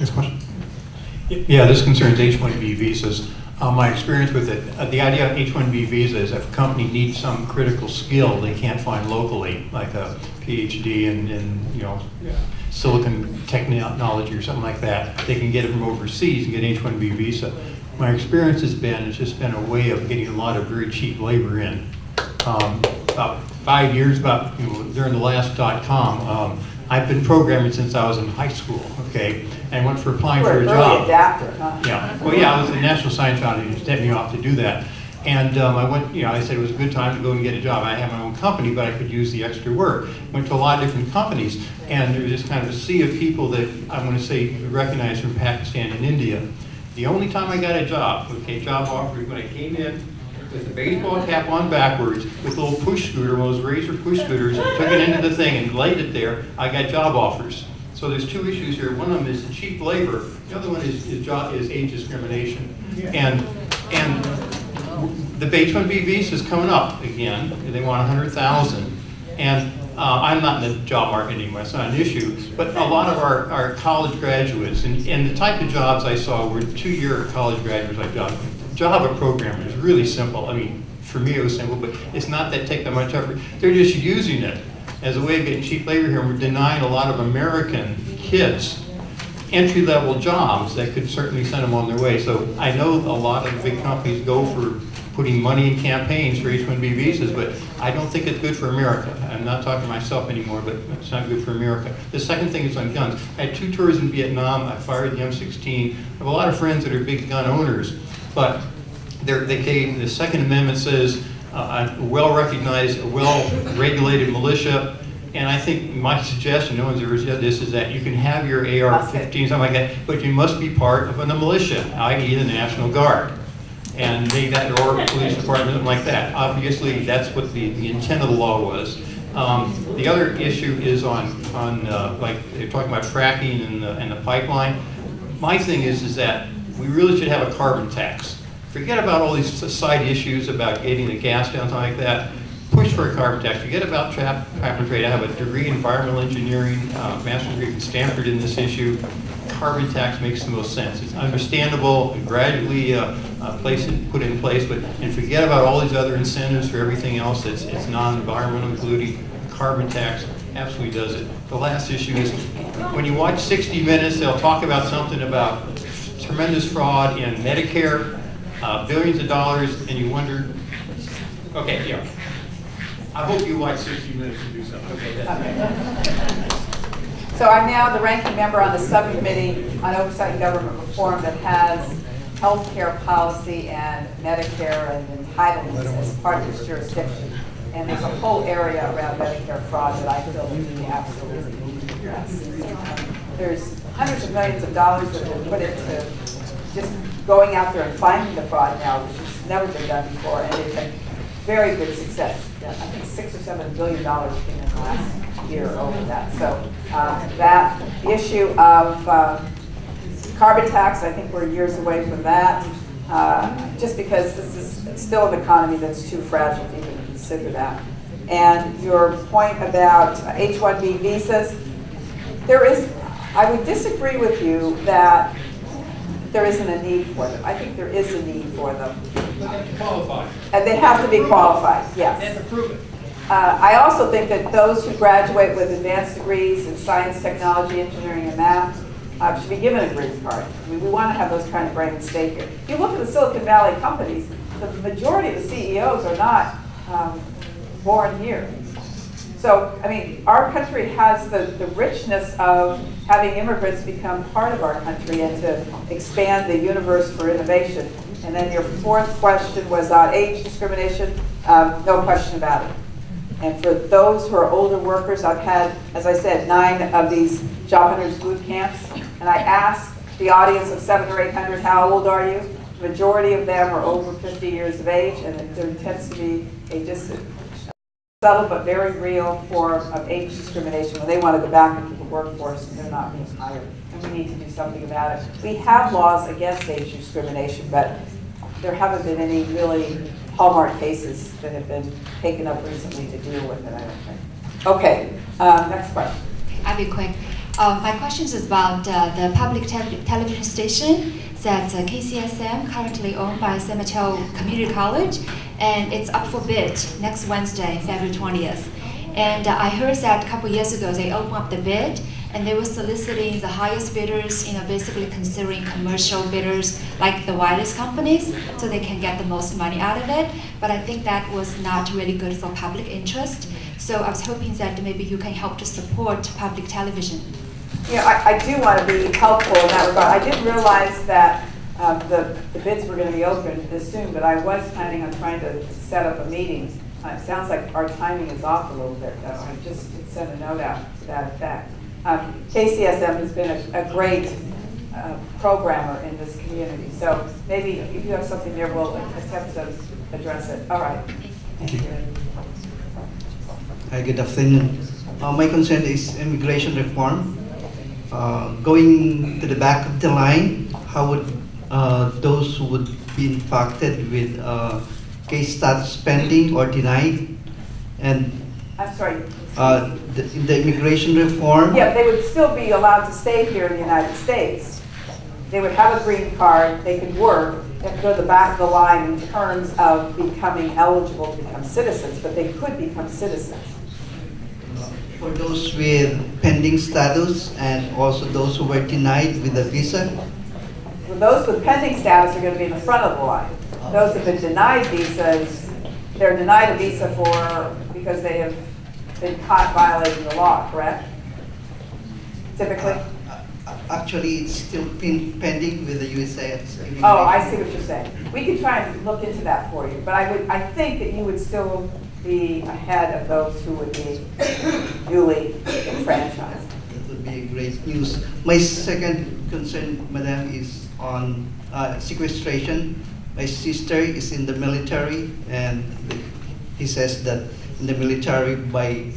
Next question. Yeah, this concerns H-1B visas. My experience with it, the idea of H-1B visa is if a company needs some critical skill they can't find locally, like a PhD in silicon technology or something like that, they can get it from overseas and get an H-1B visa. My experience has been, it's just been a way of getting a lot of very cheap labor in. About 5 years, during the last .com, I've been programming since I was in high school, okay? And went for applying for a job. Early adapter, huh? Yeah, well, yeah, I was at the National Science Foundation, it sent me off to do that. And I went, I said it was a good time to go and get a job. I have my own company, but I could use the extra work. Went to a lot of different companies, and there was just kind of a sea of people that I'm going to say recognized from Pakistan and India. The only time I got a job, job offer, when I came in with the baseball cap on backwards, with a little push scooter, one of those razor push scooters, and took it into the thing and laid it there, I got job offers. So there's two issues here. One of them is cheap labor. The other one is age discrimination. And the H-1B visa is coming up again. They want 100,000. And I'm not in the job market anymore. It's not an issue. But a lot of our college graduates, and the type of jobs I saw were 2-year college graduates like Java programming is really simple. I mean, for me it was simple, but it's not that take that much effort. They're just using it as a way of getting cheap labor here, and we're denying a lot of American kids entry-level jobs that could certainly send them on their way. So I know a lot of big companies go for putting money in campaigns for H-1B visas, but I don't think it's good for America. I'm not talking to myself anymore, but it's not good for America. The second thing is on guns. I had 2 tours in Vietnam. I fired the M16. I have a lot of friends that are big gun owners, but the Second Amendment says a well-recognized, a well-regulated militia. And I think my suggestion, no one's ever said this, is that you can have your AR-15, something like that, but you must be part of the militia, i.e. the National Guard. And maybe that, or police department, something like that. Obviously, that's what the intent of the law was. The other issue is on like they're talking about fracking and the pipeline. My thing is that we really should have a carbon tax. Forget about all these side issues about getting the gas down, something like that. Push for a carbon tax. Forget about cap and trade. I have a degree in environmental engineering, master's degree from Stanford in this issue. Carbon tax makes the most sense. It's understandable and gradually put in place, and forget about all these other incentives for everything else that's non-environmental, including carbon tax. Absolutely does it. The last issue is when you watch 60 Minutes, they'll talk about something about tremendous fraud in Medicare, billions of dollars, and you wonder, okay, yeah. I hope you watch 60 Minutes and do something. Okay, that's So I'm now the ranking member on the subcommittee on oversight and government reform that has healthcare policy and Medicare and entitlements as part of this jurisdiction. And there's a whole area around Medicare fraud that I feel that we absolutely need to address. There's hundreds of millions of dollars that have been put into just going out there and finding the fraud now, which has never been done before, and it's been very good success. I think $6 or $7 billion came in the last year over that. So that issue of carbon tax, I think we're years away from that, just because this is still an economy that's too fragile to even consider that. And your point about H-1B visas, I would disagree with you that there isn't a need for them. I think there is a need for them. They have to qualify. And they have to be qualified, yes. They have to prove it. I also think that those who graduate with advanced degrees in science, technology, engineering, and math should be given a green card. I mean, we want to have those kind of brain at stake here. If you look at the Silicon Valley companies, the majority of the CEOs are not born here. So, I mean, our country has the richness of having immigrants become part of our country and to expand the universe for innovation. And then your fourth question was on age discrimination. No question about it. And for those who are older workers, I've had, as I said, 9 of these job hunters boot camps. And I asked the audience of 700 or 800, how old are you? The majority of them are over 50 years of age, and there tends to be a subtle but very real form of age discrimination when they want to go back into the workforce and they're not being hired. And we need to do something about it. We have laws against age discrimination, but there haven't been any really hallmark cases that have been taken up recently to deal with it, I don't think. Okay, next question. I'll be quick. My question is about the public television station that's KCSM, currently owned by San Mateo Community College, and it's up for bid next Wednesday, February 20th. And I heard that a couple years ago they opened up the bid, and they were soliciting the highest bidders, basically considering commercial bidders like the wireless companies, so they can get the most money out of it. But I think that was not really good for public interest. So I was hoping that maybe you can help to support public television. Yeah, I do want to be helpful in that regard. I didn't realize that the bids were going to be open this soon, but I was planning on trying to set up a meeting. It sounds like our timing is off a little bit, though. I just sent a note out to that effect. KCSM has been a great programmer in this community, so maybe if you have something there, we'll attempt to address it. All right. Thank you. Hi, good afternoon. My concern is immigration reform. Going to the back of the line, how would those who would be impacted with case status pending or denied? And I'm sorry. in the immigration reform, Yeah, they would still be allowed to stay here in the United States. They would have a green card, they could work, they have to go to the back of the line in terms of becoming eligible to become citizens, but they could become citizens. for those with pending status and also those who were denied with a visa, So those with pending status are going to be in the front of the line. Those that have been denied visas, they're denied a visa because they have been caught violating the law, correct? Typically? actually it's still pending with the USCIS. Oh, I see what you're saying. We could try and look into that for you, but I think that you would still be ahead of those who would be newly enfranchised. That would be great news. My second concern, Madam, is on sequestration. My sister is in the military, and he says that in the military by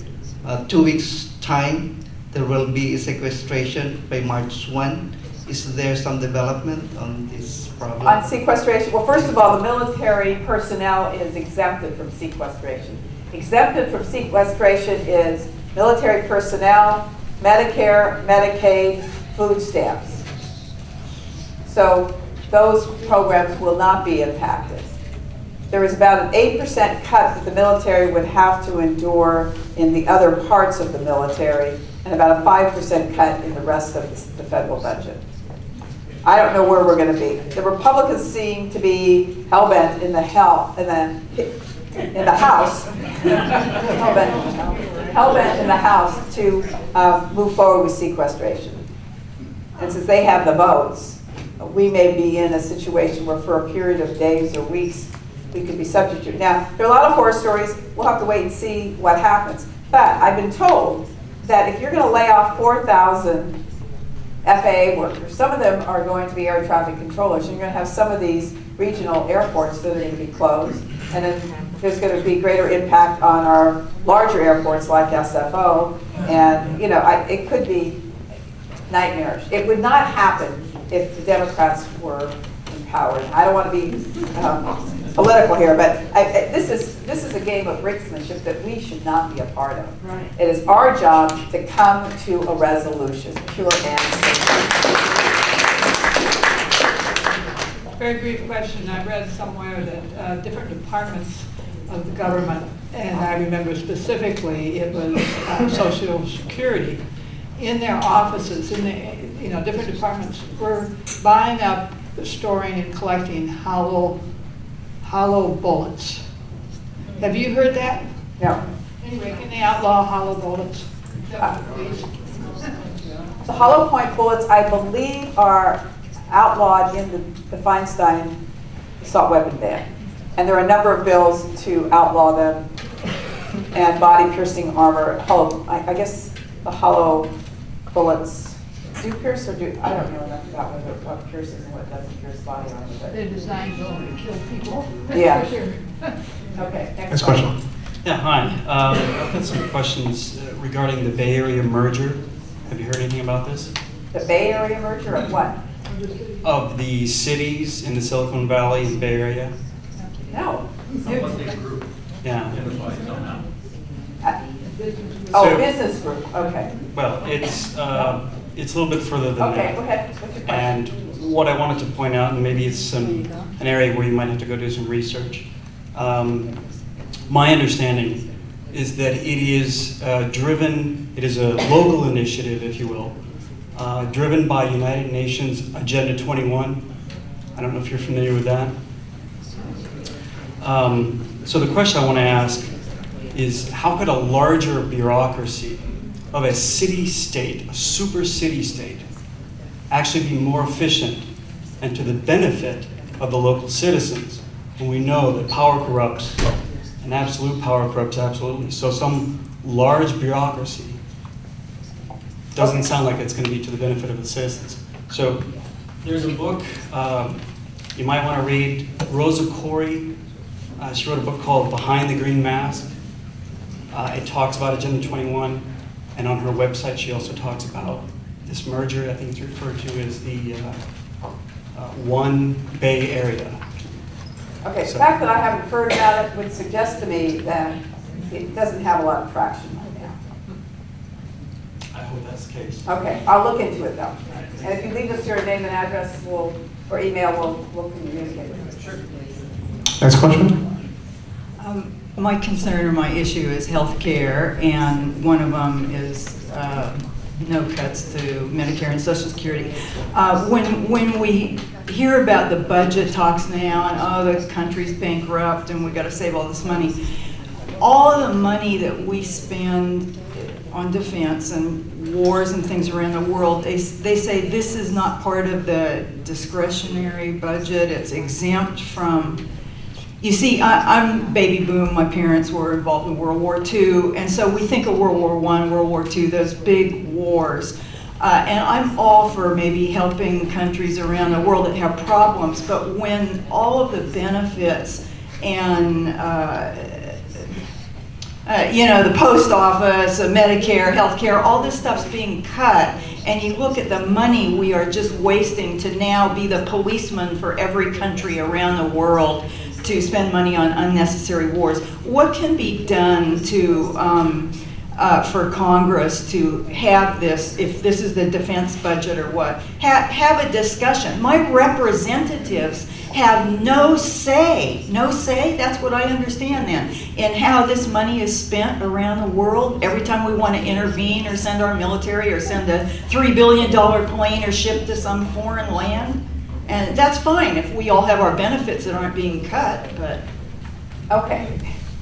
2 weeks' time, there will be a sequestration by March 1. Is there some development on this problem? On sequestration, well, first of all, the military personnel is exempted from sequestration. Exempted from sequestration is military personnel, Medicare, Medicaid, food stamps. So those programs will not be impacted. There is about an 8% cut that the military would have to endure in the other parts of the military, and about a 5% cut in the rest of the federal budget. I don't know where we're going to be. The Republicans seem to be hell-bent in the House, hell-bent in the House to move forward with sequestration. And since they have the votes, we may be in a situation where for a period of days or weeks, we could be subject to. Now, there are a lot of horror stories. We'll have to wait and see what happens. But I've been told that if you're going to lay off 4,000 FAA workers, some of them are going to be air traffic controllers, and you're going to have some of these regional airports that are going to be closed, and then there's going to be greater impact on our larger airports like SFO, and it could be nightmarish. It would not happen if the Democrats were empowered. I don't want to be political here, but this is a game of brinksmanship that we should not be a part of. Right. It is our job to come to a resolution, pure and simple. Very brief question. I read somewhere that different departments of the government, and I remember specifically it was Social Security, in their offices, in the different departments, were buying up, storing, and collecting hollow bullets. Have you heard that? No. Anyway, can they outlaw hollow bullets? Please. The hollow point bullets, I believe, are outlawed in the Feinstein assault weapon ban. And there are a number of bills to outlaw them. And body-piercing armor, I guess the hollow bullets do pierce, or I don't know enough about what pierces and what doesn't pierce body armor. But They're designed to kill people. Yeah. For sure. okay, Next question. Yeah, hi. I've got some questions regarding the Bay Area merger. Have you heard anything about this? The Bay Area merger of what? Of the cities in the Silicon Valley and Bay Area? No. Yeah. Oh, So- business group, okay. Well, it's a little bit further than that. Okay, go ahead, what's your question? And what I wanted to point out, and maybe it's an area where you might have to go do some research. My understanding is that it is it is a local initiative, if you will, driven by United Nations Agenda 21. I don't know if you're familiar with that. So the question I want to ask is, how could a larger bureaucracy of a city-state, a super city-state, actually be more efficient and to the benefit of the local citizens when we know that power corrupts and absolute power corrupts absolutely? So some large bureaucracy doesn't sound like it's going to be to the benefit of the citizens. So there's a book you might want to read. Rosa Corey, she wrote a book called Behind the Green Mask. It talks about Agenda 21, and on her website she also talks about this merger. I think it's referred to as the One Bay Area. Okay, the So- fact that I haven't heard about it would suggest to me that it doesn't have a lot of traction right now. I hope that's the case. Okay, I'll look into it though. And if you leave us your name and address, or email, we'll communicate with you. Sure. Next question? My concern or my issue is health care, and one of them is no cuts to Medicare and Social Security. When we hear about the budget talks now and, oh, the country's bankrupt and we got to save all this money, all of the money that we spend on defense and wars and things around the world, they say this is not part of the discretionary budget. It's exempt from. You see, I'm baby boom. My parents were involved in World War II, and so we think of World War I, World War II, those big wars. And I'm all for maybe helping countries around the world that have problems, but when all of the benefits and the post office, Medicare, healthcare, all this stuff's being cut, and you look at the money we are just wasting to now be the policeman for every country around the world to spend money on unnecessary wars. What can be done to for Congress to have this, if this is the defense budget or what, have a discussion? My representatives have no say, that's what I understand then, in how this money is spent around the world. Every time we want to intervene or send our military or send a $3 billion plane or ship to some foreign land. And that's fine if we all have our benefits that aren't being cut, but. Okay,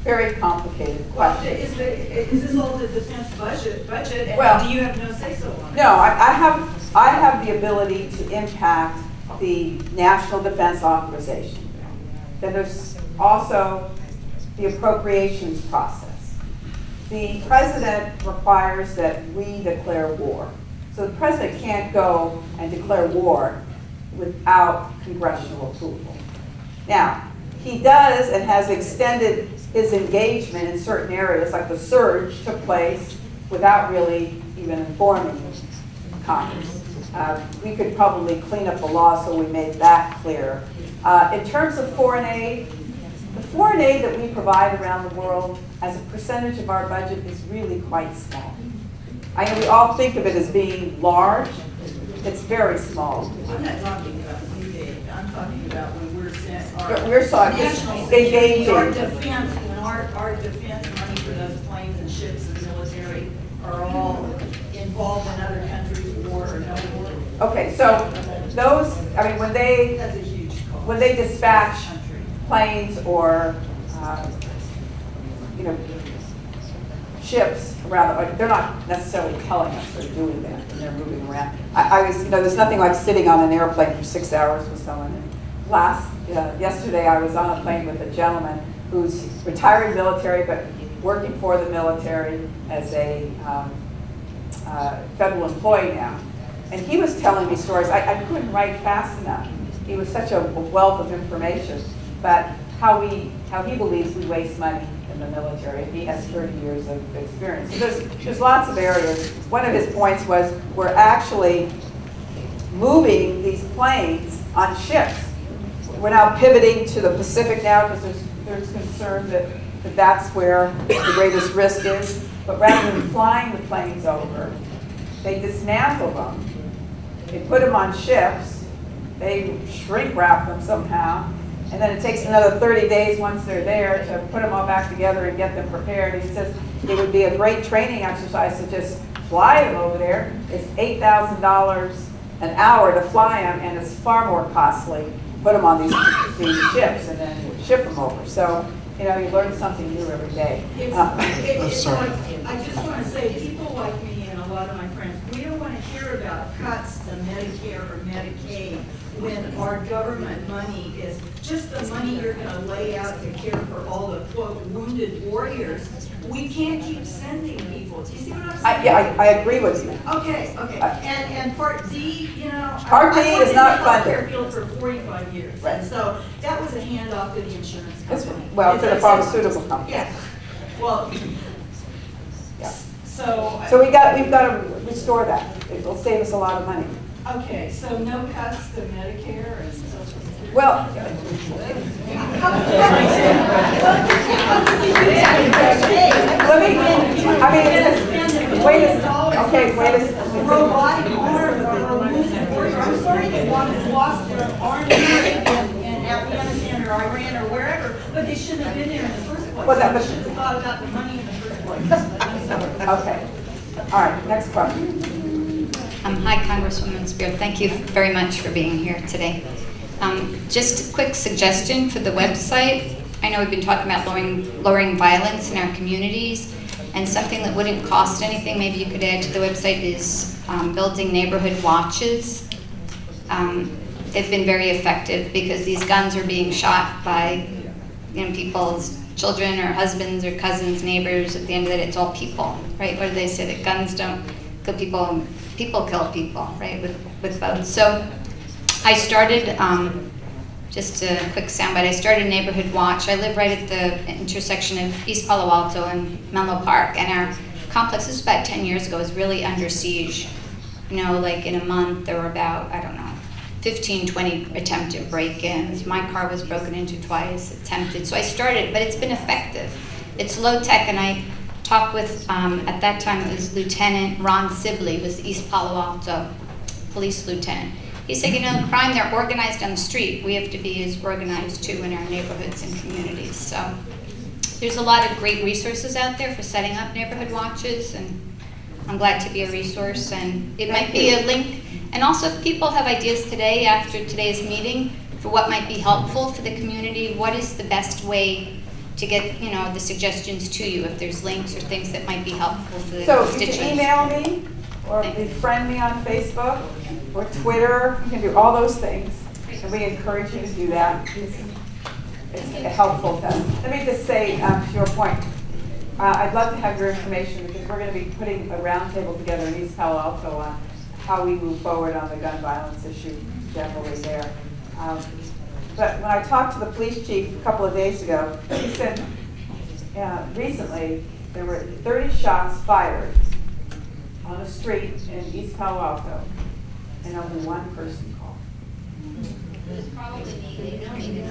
very complicated Well, question. is this all the defense budget, and Well- do you have no say-so on it? No, I have the ability to impact the National Defense Authorization. Then there's also the appropriations process. The president requires that we declare war. So the president can't go and declare war without congressional approval. Now, he does and has extended his engagement in certain areas, like the surge took place without really even informing Congress. We could probably clean up the law so we made that clear. In terms of foreign aid, the foreign aid that we provide around the world as a percentage of our budget is really quite small. I know we all think of it as being large. It's very small. I'm not talking about the aid. I'm talking about when we're sent We're talking national engaging. our defense, when our defense money for those planes and ships and military are all involved in other countries' war or no war. Okay, so those, I mean, when they That's a huge cost. when they dispatch planes or, ships around, like, they're not necessarily telling us they're doing that and they're moving around. I was, there's nothing like sitting on an airplane for 6 hours with someone. Yesterday I was on a plane with a gentleman who's retired military but working for the military as a federal employee now. And he was telling me stories. I couldn't write fast enough. He was such a wealth of information, but how he believes we waste money in the military. He has 30 years of experience. So there's lots of areas. One of his points was we're actually moving these planes on ships. We're now pivoting to the Pacific now because there's concern that that's where the greatest risk is. But rather than flying the planes over, they dismantle them, they put them on ships, they shrink wrap them somehow, and then it takes another 30 days once they're there to put them all back together and get them prepared. He says it would be a great training exercise to just fly them over there. It's $8,000 an hour to fly them, and it's far more costly to put them on these ships and then ship them over. So, you know, you learn something new every day. Sorry. I just want to say, people like me and a lot of my friends, we don't want to hear about cuts to Medicare or Medicaid when our government money is just the money you're going to lay out to care for all the quote wounded warriors. We can't keep sending people. Do you see what I'm saying? Yeah, I agree with you. Okay. And Part D, you know. Part D is not funded. I worked in the healthcare field for 45 years. Right. And so that was a handoff to the insurance company. Well, to As the I pharmaceutical said. company. Yeah. Well, Yeah. so. So we've got to restore that. It will save us a lot of money. Okay, so no cuts to Medicare and Social Security? Well, wait a second. Robotic arm or losing warrior. I'm sorry they lost their arm in Afghanistan or Iran or wherever, but they shouldn't have been there in the first place. Well, that- They should have thought about the money in the first place. I'm sorry. Okay. All right, next question. Hi, Congresswoman Speier. Thank you very much for being here today. Just a quick suggestion for the website. I know we've been talking about lowering violence in our communities, and something that wouldn't cost anything, maybe you could add to the website, is building neighborhood watches. They've been very effective because these guns are being shot by people's children or husbands or cousins, neighbors. At the end of the day, it's all people, right? What do they say? That guns don't kill people, people kill people, right? With votes. So I started, just a quick soundbite, I started Neighborhood Watch. I live right at the intersection of East Palo Alto and Menlo Park, and our complex, this was about 10 years ago, was really under siege. You know, like in a month there were about, 15, 20 attempted break-ins. My car was broken into twice, attempted. So I started, but it's been effective. It's low tech, and I talked with, at that time it was Lieutenant Ron Sibley, was the East Palo Alto police lieutenant. He said, crime, they're organized on the street. We have to be as organized too in our neighborhoods and communities. So there's a lot of great resources out there for setting up neighborhood watches, and I'm glad to be a resource, and it might be a link. And also, if people have ideas today, after today's meeting, for what might be helpful for the community, what is the best way to get, the suggestions to you, if there's links or things that might be helpful for the So you constituents. can email me, or befriend me on Facebook, or Twitter. You can do all those things, and we encourage you to do that. It's helpful to us. Let me just say, to your point, I'd love to have your information, because we're going to be putting a roundtable together in East Palo Alto on how we move forward on the gun violence issue generally there. But when I talked to the police chief a couple of days ago, he said recently there were 30 shots fired on a street in East Palo Alto, and only one person called. It was probably me. They don't even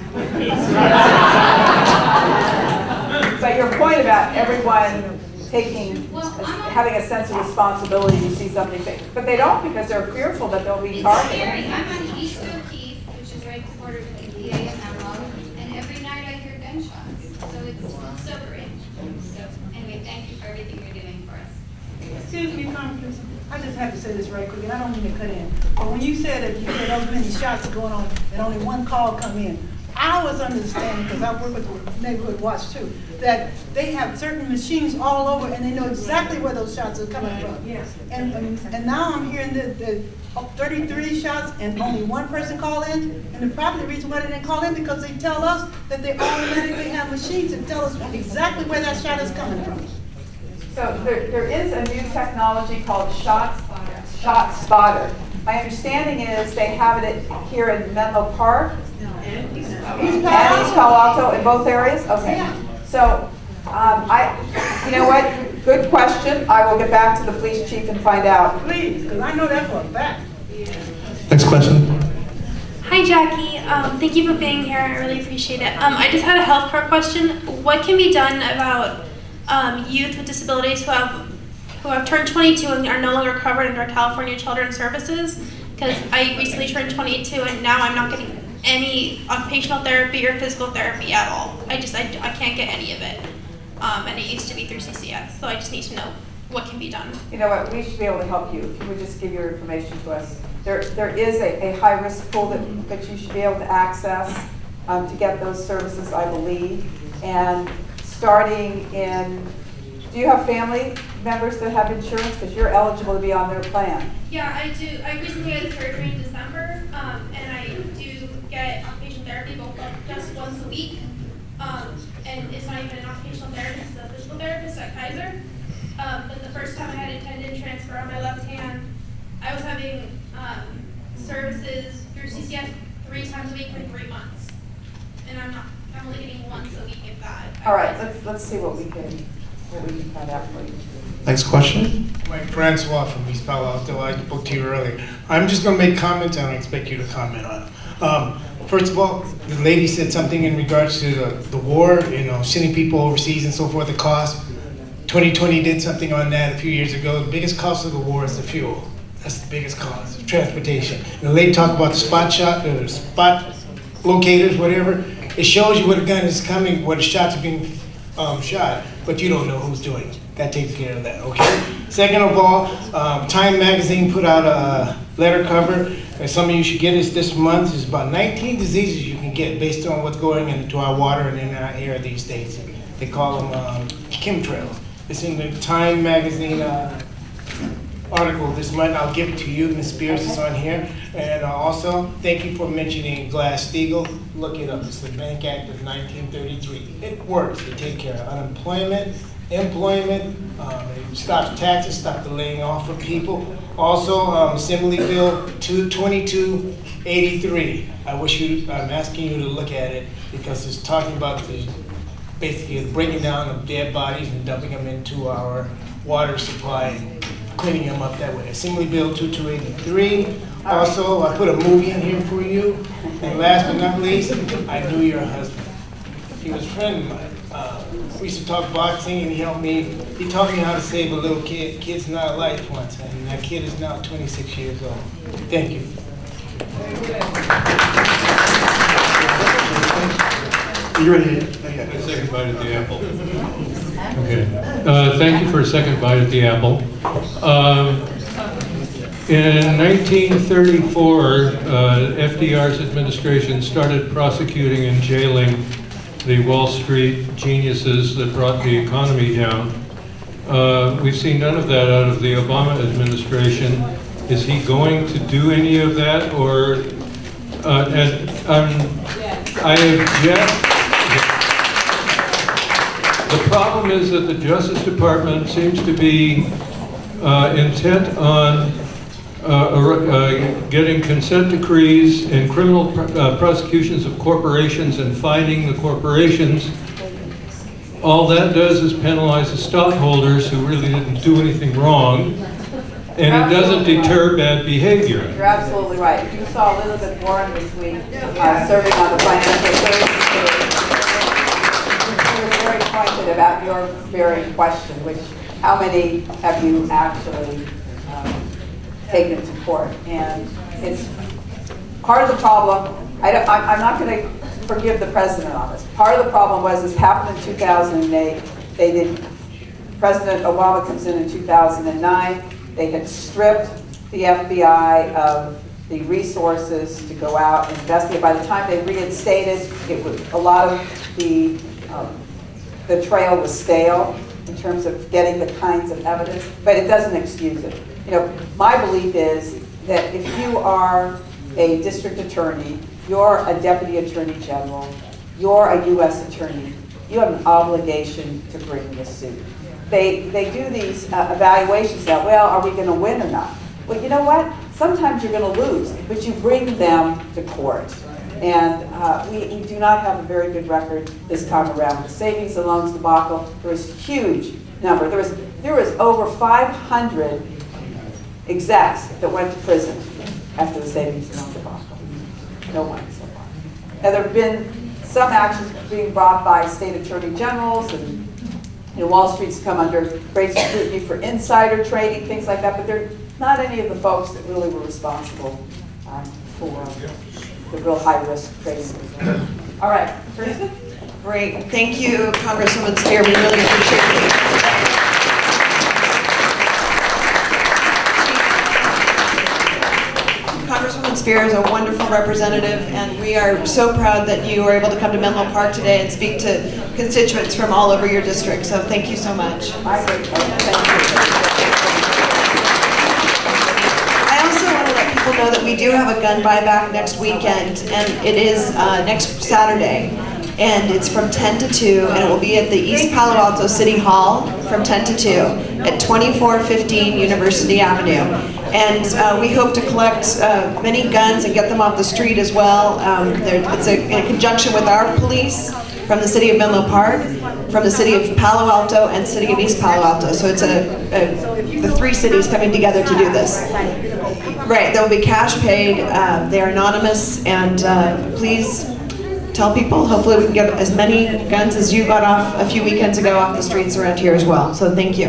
But your point about everyone having a sense of responsibility to see something, but they don't, because they're fearful that they'll be It's targeted. scary. I'm on East O'Keefe, which is right at the border with the PA and Menlo, and every night I hear gunshots. So it's sobering. So anyway, thank you for everything you're doing for us. Excuse me, Congressman. I just have to say this right quick, and I don't mean to cut in. But when you said that those many shots are going on and only one call come in, I was understanding, because I work with the Neighborhood Watch too, that they have certain machines all over and they know exactly where those shots are coming from. Yes. And now I'm hearing that 33 shots and only one person call in, and probably the reason why they didn't call in because they tell us that they automatically have machines that tell us exactly where that shot is coming from. So there is a new technology called Shot Spotter. My understanding is they have it here in Menlo Park and East Palo Alto, in both areas? Okay. So, you know what? Good question. I will get back to the police chief and find out. Please, because I know that for a fact. Next question. Hi, Jackie. Thank you for being here. I really appreciate it. I just had a healthcare question. What can be done about youth with disabilities who have turned 22 and are no longer covered under California Children's Services, because I recently turned 22 and now I'm not getting any occupational therapy or physical therapy at all. I can't get any of it. And it used to be through CCS, so I just need to know what can be done. You know what, we should be able to help you if you would just give your information to us. There is a high-risk pool that you should be able to access to get those services, I believe. And starting in, do you have family members that have insurance? Because you're eligible to be on their plan. Yeah, I do. I recently had surgery in December, and I do get occupational therapy just once a week. And it's not even an occupational therapist, it's a physical therapist at Kaiser. But the first time I had a tendon transfer on my left hand, I was having services through CCS 3 times a week for 3 months. And I'm only getting once a week if that. All right, let's see what we can find out for you. Next question. Mike Francois from East Palo Alto. I spoke to you earlier. I'm just going to make comments I don't expect you to comment on. First of all, the lady said something in regards to the war, sending people overseas and so forth, the cost. 2020 did something on that a few years ago. The biggest cost of the war is the fuel. That's the biggest cost, transportation. And the lady talked about the spot locators, whatever. It shows you where the gun is coming, where the shots are being shot, but you don't know who's doing it. That takes care of that, okay? Second of all, Time Magazine put out a letter cover, and some of you should get it this month. It's about 19 diseases you can get based on what's going into our water and in our air these days. They call them chemtrails. It's in the Time Magazine article this month. I'll give it to you. Ms. Spears is on here. And also, thank you for mentioning Glass-Steagall. Look it up. It's the Bank Act of 1933. It works. They take care of unemployment, employment, it stops taxes, stop the laying off of people. Also, Assembly Bill 2283. I'm asking you to look at it because it's talking about basically the breaking down of dead bodies and dumping them into our water supply and cleaning them up that way. Assembly Bill 2283. Also, I put a movie in here for you. And last but not least, I knew your husband. He was a friend of mine. We used to talk boxing, and he helped me. He taught me how to save a little kid's not life once, and that kid is now 26 years old. Thank you. You ready? A second bite at the apple. Okay. Thank you for a second bite at the apple. In 1934, FDR's administration started prosecuting and jailing the Wall Street geniuses that brought the economy down. We've seen none of that out of the Obama administration. Is he going to do any of that, or? I object. The problem is that the Justice Department seems to be intent on getting consent decrees in criminal prosecutions of corporations and fining the corporations. All that does is penalize the stockholders who really didn't do anything wrong, and it doesn't deter bad behavior. You're absolutely right. You saw Elizabeth Warren this week serving on the Financial Services Committee. She was very pointed about your very question, which how many have you actually taken to court? And it's part of the problem. I'm not going to forgive the president on this. Part of the problem was this happened in 2008. President Obama comes in 2009. They had stripped the FBI of the resources to go out and investigate. By the time they reinstated, it was a lot of the trail was stale in terms of getting the kinds of evidence, but it doesn't excuse it. My belief is that if you are a district attorney, you're a deputy attorney general, you're a U.S. attorney, you have an obligation to bring the suit. They do these evaluations that, well, are we going to win or not? Well, you know what? Sometimes you're going to lose, but you bring them to court. And we do not have a very good record this time around. The savings and loans debacle, there was a huge number. There was over 500 execs that went to prison after the savings and loan debacle. No one so far. Now, there have been some actions being brought by state attorney generals and Wall Street's come under great scrutiny for insider trading, things like that, but they're not any of the folks that really were responsible for the real high-risk trading. All right, Teresa? Great, thank you, Congresswoman Speier, we really appreciate it. Congresswoman Speier is a wonderful representative, and we are so proud that you were able to come to Menlo Park today and speak to constituents from all over your district, so thank you so much. Thank you. I also want to let people know that we do have a gun buyback next weekend, and it is next Saturday. And it's from 10 to 2, and it will be at the East Palo Alto City Hall from 10 to 2 at 2415 University Avenue. And we hope to collect many guns and get them off the street as well. It's in conjunction with our police from the city of Menlo Park, from the city of Palo Alto, and city of East Palo Alto. So it's the three cities coming together to do this. Right, there will be cash paid. They are anonymous, and please tell people. Hopefully we can get as many guns as you got off a few weekends ago off the streets around here as well. So thank you.